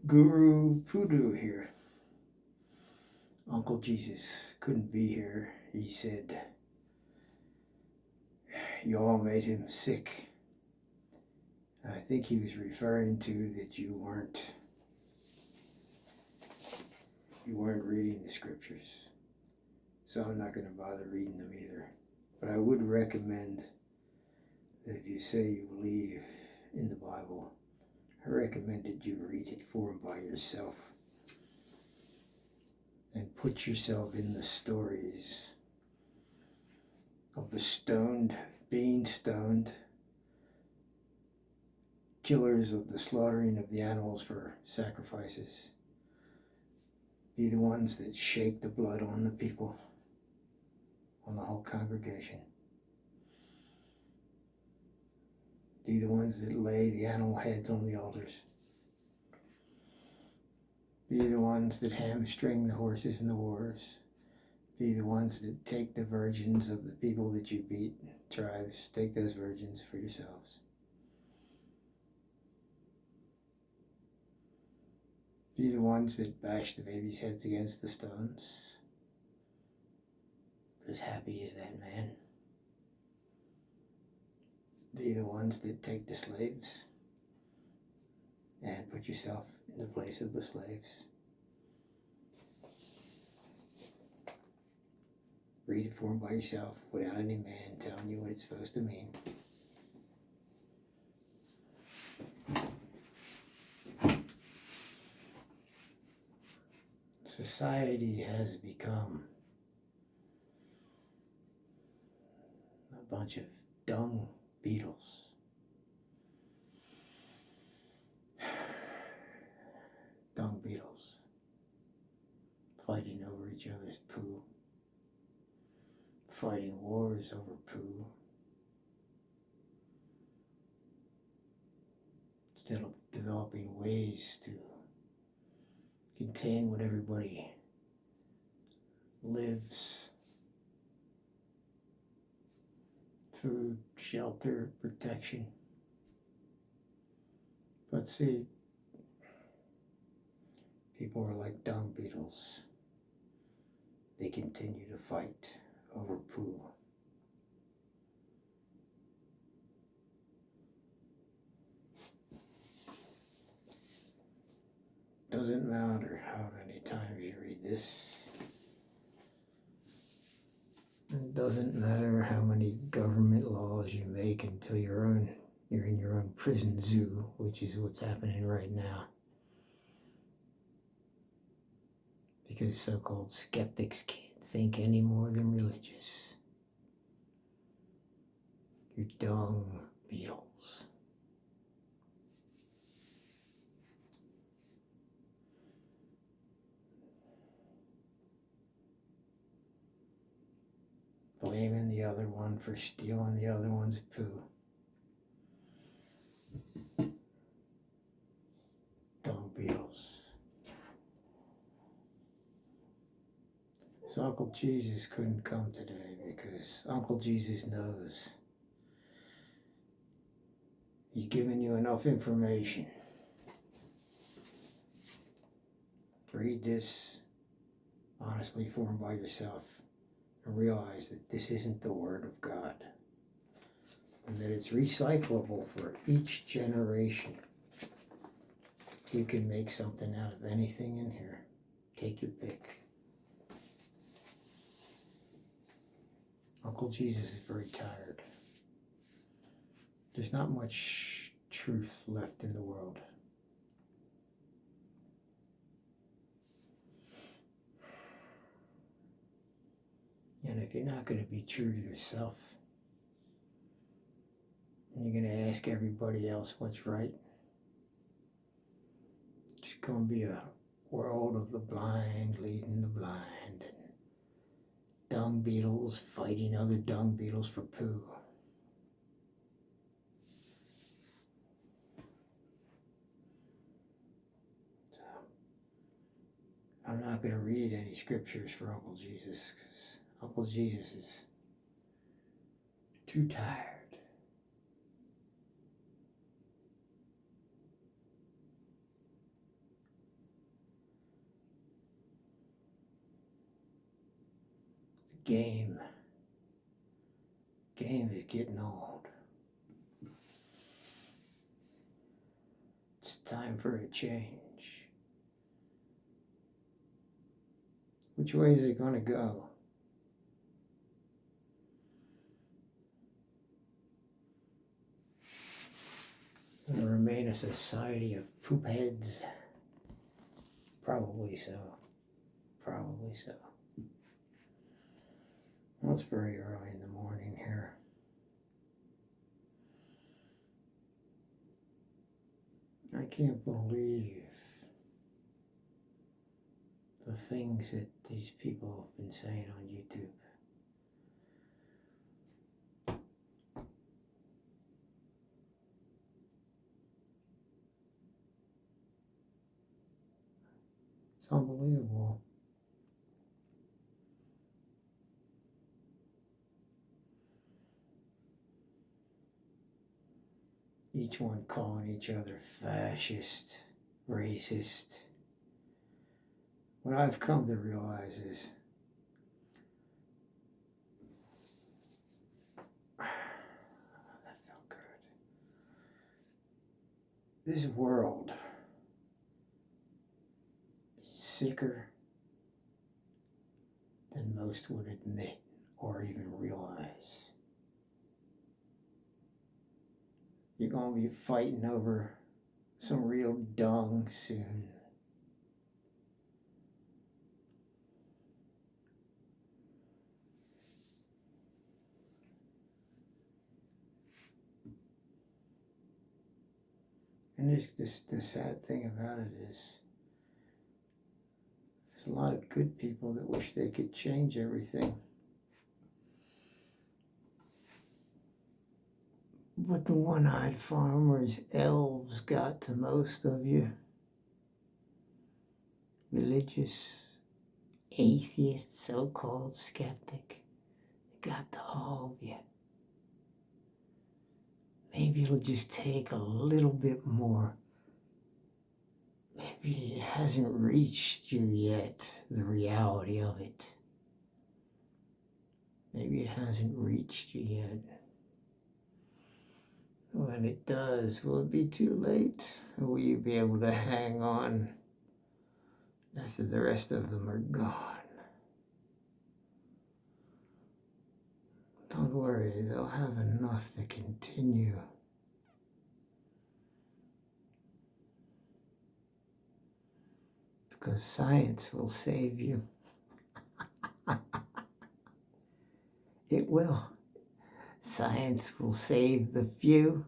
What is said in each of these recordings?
Guru Pudew here. Uncle Jesus couldn't be here. He said, you all made him sick. I think he was referring to that you weren't reading the scriptures. So I'm not going to bother reading them either. But I would recommend that if you say you believe in the Bible, I recommended you read it for and by yourself and put yourself in the stories of the being stoned, killers of the slaughtering of the animals for sacrifices. Be the ones that shake the blood on the people, on the whole congregation. Be the ones that lay the animal heads on the altars. Be the ones that hamstring the horses in the wars. Be the ones that take the virgins of the people that you beat, tribes. Take those virgins for yourselves. Be the ones that bash the babies' heads against the stones. Because happy is that man. Be the ones that take the slaves and put yourself in the place of the slaves. Read it for them by yourself without any man telling you what it's supposed to mean. Society has become a bunch of dung beetles. Dung beetles fighting over each other's poo, fighting wars over poo, instead of developing ways to contain what everybody lives. Food, shelter, protection. But see, people are like dung beetles. They continue to fight over poo. Doesn't matter how many times you read this. It doesn't matter how many government laws you make until you're in your own prison zoo, which is what's happening right now. Because so-called skeptics can't think any more than religious. You're dung beetles. Blaming the other one for stealing the other one's poo. Dung beetles. So Uncle Jesus couldn't come today because Uncle Jesus knows he's given you enough information to read this honestly for and by yourself and realize that this isn't the Word of God and that it's recyclable for each generation. You can make something out of anything in here. Take your pick. Uncle Jesus is very tired. There's not much truth left in the world. And if you're not going to be true to yourself, and you're going to ask everybody else what's right, it's going to be a world of the blind leading the blind, and dung beetles fighting other dung beetles for poo. So, I'm not going to read any scriptures for Uncle Jesus because Uncle Jesus is too tired. game. Game is getting old. It's time for a change. Which way is it going to go? Will it remain a society of poop heads? Probably so. Probably so. Well, it's very early in the morning here. I can't believe the things that these people have been saying on YouTube. It's unbelievable. Each one calling each other fascist, racist. What I've come to realize is that felt good. This world is sicker than most would admit or even realize. You're going to be fighting over some real dung soon. And the sad thing about it is there's a lot of good people that wish they could change everything. But the one-eyed farmers, elves, got to most of you. Religious, atheist, so-called skeptic, got to all of you. Maybe it'll just take a little bit more. Maybe it hasn't reached you yet, the reality of it. Maybe it hasn't reached you yet. When it does, will it be too late? Or will you be able to hang on after the rest of them are gone? Don't worry, they'll have enough to continue. Because science will save you. It will. Science will save the few,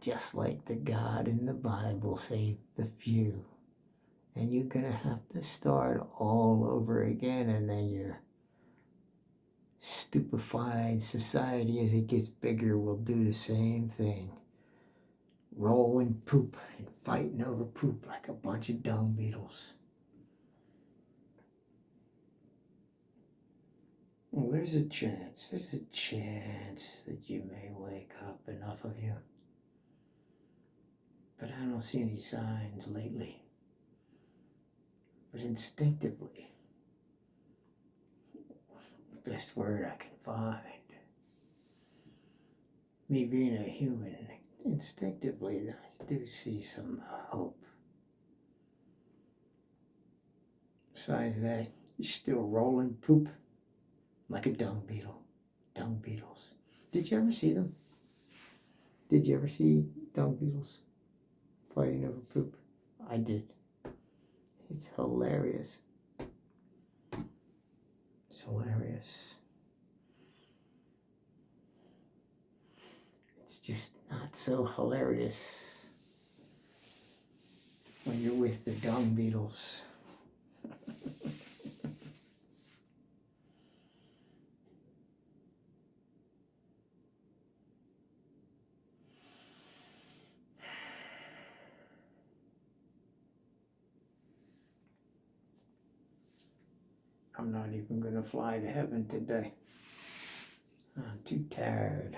just like the God in the Bible saved the few. And you're going to have to start all over again, and then your stupefied society, as it gets bigger, will do the same thing. Rolling poop and fighting over poop like a bunch of dung beetles. Well, there's a chance that you may wake up, enough of you. But I don't see any signs lately. But instinctively, the best word I can find, me being a human, instinctively I do see some hope. Besides that, you're still rolling poop like a dung beetle. Dung beetles. Did you ever see them? Did you ever see dung beetles fighting over poop? I did. It's hilarious. It's hilarious. It's just not so hilarious when you're with the dung beetles. I'm not even going to fly to heaven today. I'm too tired.